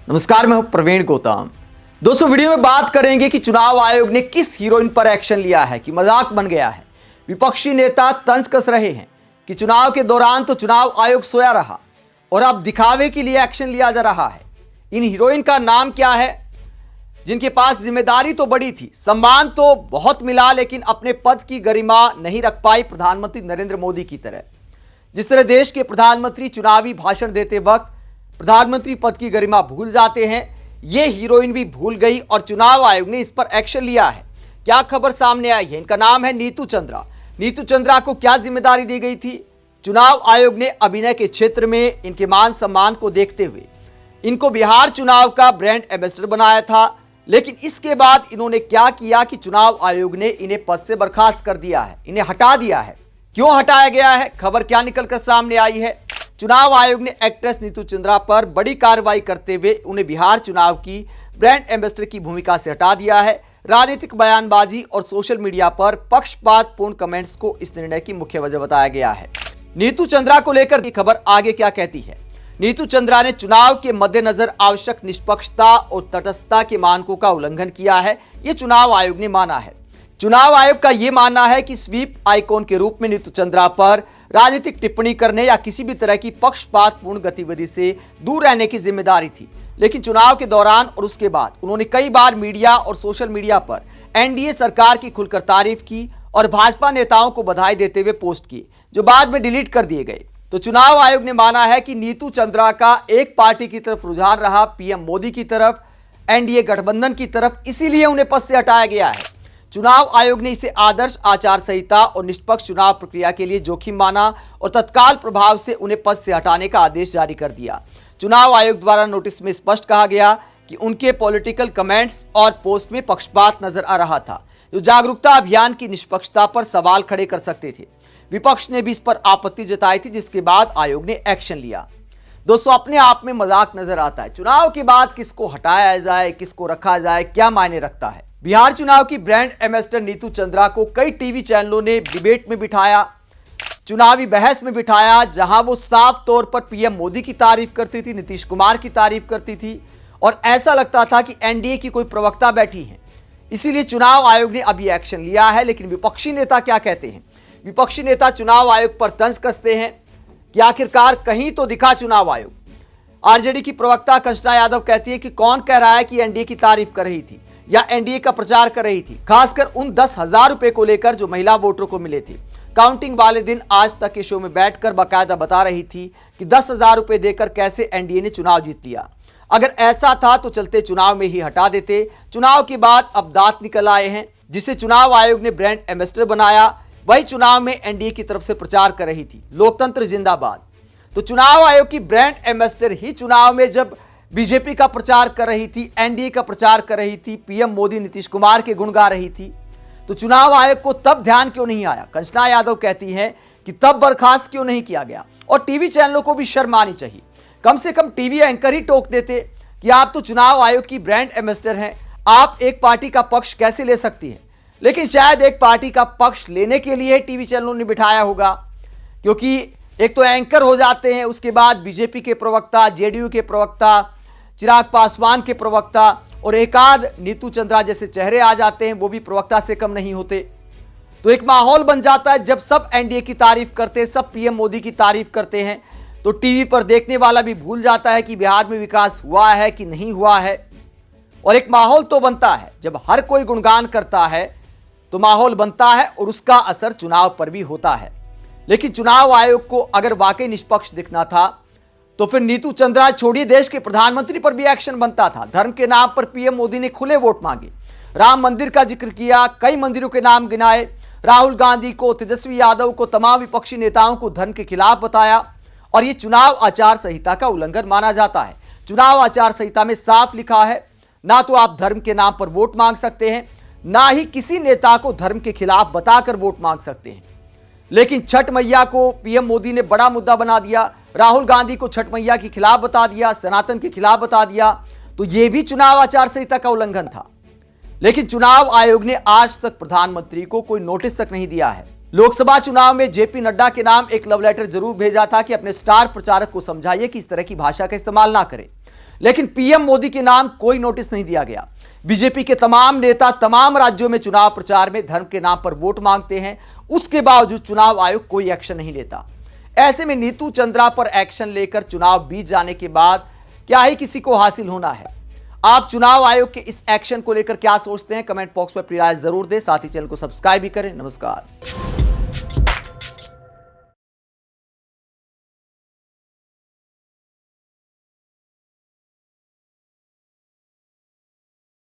नमस्कार, मैं हूं प्रवीण गौतम। दोस्तों, वीडियो में बात करेंगे कि चुनाव आयोग ने किस हीरोइन पर एक्शन लिया है कि मजाक बन गया है। विपक्षी नेता तंज कस रहे हैं कि चुनाव के दौरान तो चुनाव आयोग सोया रहा और अब दिखावे के लिए एक्शन लिया जा रहा है। इन हीरोइन का नाम क्या है, जिनके पास जिम्मेदारी तो बड़ी थी, सम्मान तो बहुत मिला, लेकिन अपने पद की गरिमा नहीं रख पाई प्रधानमंत्री नरेंद्र मोदी की तरह। जिस तरह देश के प्रधानमंत्री चुनावी भाषण देते वक्त प्रधानमंत्री पद की गरिमा भूल जाते हैं, ये हीरोइन भी भूल गई और चुनाव आयोग ने इस पर एक्शन लिया है। क्या खबर सामने आई है? इनका नाम है नीतू चंद्रा। नीतू चंद्रा को क्या जिम्मेदारी दी गई थी? चुनाव आयोग ने अभिनय के क्षेत्र में इनके मान सम्मान को देखते हुए इनको बिहार चुनाव का ब्रांड एम्बेसडर बनाया था, लेकिन इसके बाद इन्होंने क्या किया कि चुनाव आयोग ने इन्हें पद से बर्खास्त कर दिया है, इन्हें हटा दिया है। क्यों हटाया गया है, खबर क्या निकलकर सामने आई है? चुनाव आयोग ने एक्ट्रेस नीतू चंद्रा पर बड़ी कार्रवाई करते हुए उन्हें बिहार चुनाव की ब्रांड एम्बेसडर की भूमिका से हटा दिया है। राजनीतिक बयानबाजी और सोशल मीडिया पर पक्षपातपूर्ण कमेंट्स को इस निर्णय की मुख्य वजह बताया गया है। नीतू चंद्रा को लेकर की खबर आगे क्या कहती है? नीतू चंद्रा ने चुनाव के मद्देनजर आवश्यक निष्पक्षता और तटस्थता के मानकों का उल्लंघन किया है, यह चुनाव आयोग ने माना है। चुनाव आयोग का यह मानना है कि स्वीप आइकॉन के रूप में नीतू चंद्रा पर राजनीतिक टिप्पणी करने या किसी भी तरह की पक्षपातपूर्ण गतिविधि से दूर रहने की जिम्मेदारी थी, लेकिन चुनाव के दौरान और उसके बाद उन्होंने कई बार मीडिया और सोशल मीडिया पर एनडीए सरकार की खुलकर तारीफ की और भाजपा नेताओं को बधाई देते हुए पोस्ट किए, जो बाद में डिलीट कर दिए गए। तो चुनाव आयोग ने माना है कि नीतू चंद्रा का एक पार्टी की तरफ रुझान रहा, पीएम मोदी की तरफ, एनडीए गठबंधन की तरफ, इसीलिए उन्हें पद से हटाया गया है। चुनाव आयोग ने इसे आदर्श आचार संहिता और निष्पक्ष चुनाव प्रक्रिया के लिए जोखिम माना और तत्काल प्रभाव से उन्हें पद से हटाने का आदेश जारी कर दिया। चुनाव आयोग द्वारा नोटिस में स्पष्ट कहा गया कि उनके पॉलिटिकल कमेंट्स और पोस्ट में पक्षपात नजर आ रहा था, जो जागरूकता अभियान की निष्पक्षता पर सवाल खड़े कर सकते थे। विपक्ष ने भी इस पर आपत्ति जताई थी, जिसके बाद आयोग ने एक्शन लिया। दोस्तों, अपने आप में मजाक नजर आता है। चुनाव के बाद किसको हटाया जाए, किसको रखा जाए, क्या मायने रखता है? बिहार चुनाव की ब्रांड एम्बेसडर नीतू चंद्रा को कई टीवी चैनलों ने डिबेट में बिठाया, चुनावी बहस में बिठाया, जहां वो साफ तौर पर पीएम मोदी की तारीफ करती थी, नीतीश कुमार की तारीफ करती थी और ऐसा लगता था कि एनडीए की कोई प्रवक्ता बैठी है। इसीलिए चुनाव आयोग ने अभी एक्शन लिया है। लेकिन विपक्षी नेता क्या कहते हैं? विपक्षी नेता चुनाव आयोग पर तंज कसते हैं कि आखिरकार कहीं तो दिखा चुनाव आयोग। आरजेडी की प्रवक्ता कंचना यादव कहती है कि कौन कह रहा है कि एनडीए की तारीफ कर रही थी या एनडीए का प्रचार कर रही थी, खासकर उन 10,000 रुपए को लेकर जो महिला वोटरों को मिले थे। काउंटिंग वाले दिन आज तक के शो में बैठकर बाकायदा बता रही थी कि 10,000 रुपए देकर कैसे एनडीए ने चुनाव जीत लिया। अगर ऐसा था तो चलते चुनाव में ही हटा देते। चुनाव के बाद अब दांत निकल आए हैं। जिसे चुनाव आयोग ने ब्रांड एम्बेसडर बनाया, वही चुनाव में एनडीए की तरफ से प्रचार कर रही थी, लोकतंत्र जिंदाबाद। तो चुनाव आयोग की ब्रांड एम्बेसडर ही चुनाव में जब बीजेपी का प्रचार कर रही थी, एनडीए का प्रचार कर रही थी, पीएम मोदी नीतीश कुमार के गुण गा रही थी, तो चुनाव आयोग को तब ध्यान क्यों नहीं आया? कंचना यादव कहती हैं कि तब बर्खास्त क्यों नहीं किया गया। और टीवी चैनलों को भी शर्म आनी चाहिए। कम से कम टीवी एंकर ही टोक देते कि आप तो चुनाव आयोग की ब्रांड एम्बेसडर हैं, आप एक पार्टी का पक्ष कैसे ले सकती हैं? लेकिन शायद एक पार्टी का पक्ष लेने के लिए टीवी चैनलों ने बिठाया होगा, क्योंकि एक तो एंकर हो जाते हैं, उसके बाद बीजेपी के प्रवक्ता, जेडीयू के प्रवक्ता, चिराग पासवान के प्रवक्ता और एक आध नीतू चंद्रा जैसे चेहरे आ जाते हैं, वो भी प्रवक्ता से कम नहीं होते। तो एक माहौल बन जाता है, जब सब एनडीए की तारीफ करते हैं, सब पीएम मोदी की तारीफ करते हैं, तो टीवी पर देखने वाला भी भूल जाता है कि बिहार में विकास हुआ है कि नहीं हुआ है। और एक माहौल तो बनता है, जब हर कोई गुणगान करता है तो माहौल बनता है और उसका असर चुनाव पर भी होता है। लेकिन चुनाव आयोग को अगर वाकई निष्पक्ष दिखना था तो फिर नीतू चंद्रा छोड़िए, देश के प्रधानमंत्री पर भी एक्शन बनता था। धर्म के नाम पर पीएम मोदी ने खुले वोट मांगे, राम मंदिर का जिक्र किया, कई मंदिरों के नाम गिनाए, राहुल गांधी को, तेजस्वी यादव को, तमाम विपक्षी नेताओं को धर्म के खिलाफ बताया और ये चुनाव आचार संहिता का उल्लंघन माना जाता है। चुनाव आचार संहिता में साफ लिखा है, ना तो आप धर्म के नाम पर वोट मांग सकते हैं, ना ही किसी नेता को धर्म के खिलाफ बताकर वोट मांग सकते हैं। लेकिन छठ मैया को पीएम मोदी ने बड़ा मुद्दा बना दिया, राहुल गांधी को छठ मैया के खिलाफ बता दिया, सनातन के खिलाफ बता दिया, तो यह भी चुनाव आचार संहिता का उल्लंघन था। लेकिन चुनाव आयोग ने आज तक प्रधानमंत्री को कोई नोटिस तक नहीं दिया है। लोकसभा चुनाव में जेपी नड्डा के नाम एक लव लेटर जरूर भेजा था कि अपने स्टार प्रचारक को समझाइए कि इस तरह की भाषा का इस्तेमाल ना करें। लेकिन पीएम मोदी के नाम कोई नोटिस नहीं दिया गया। बीजेपी के तमाम नेता तमाम राज्यों में चुनाव प्रचार में धर्म के नाम पर वोट मांगते हैं, उसके बावजूद चुनाव आयोग कोई एक्शन नहीं लेता। ऐसे में नीतू चंद्रा पर एक्शन लेकर चुनाव बीत जाने के बाद क्या ही किसी को हासिल होना है। आप चुनाव आयोग के इस एक्शन को लेकर क्या सोचते हैं? कमेंट बॉक्स में अपनी राय जरूर दें। साथ ही चैनल को सब्सक्राइब भी करें। नमस्कार।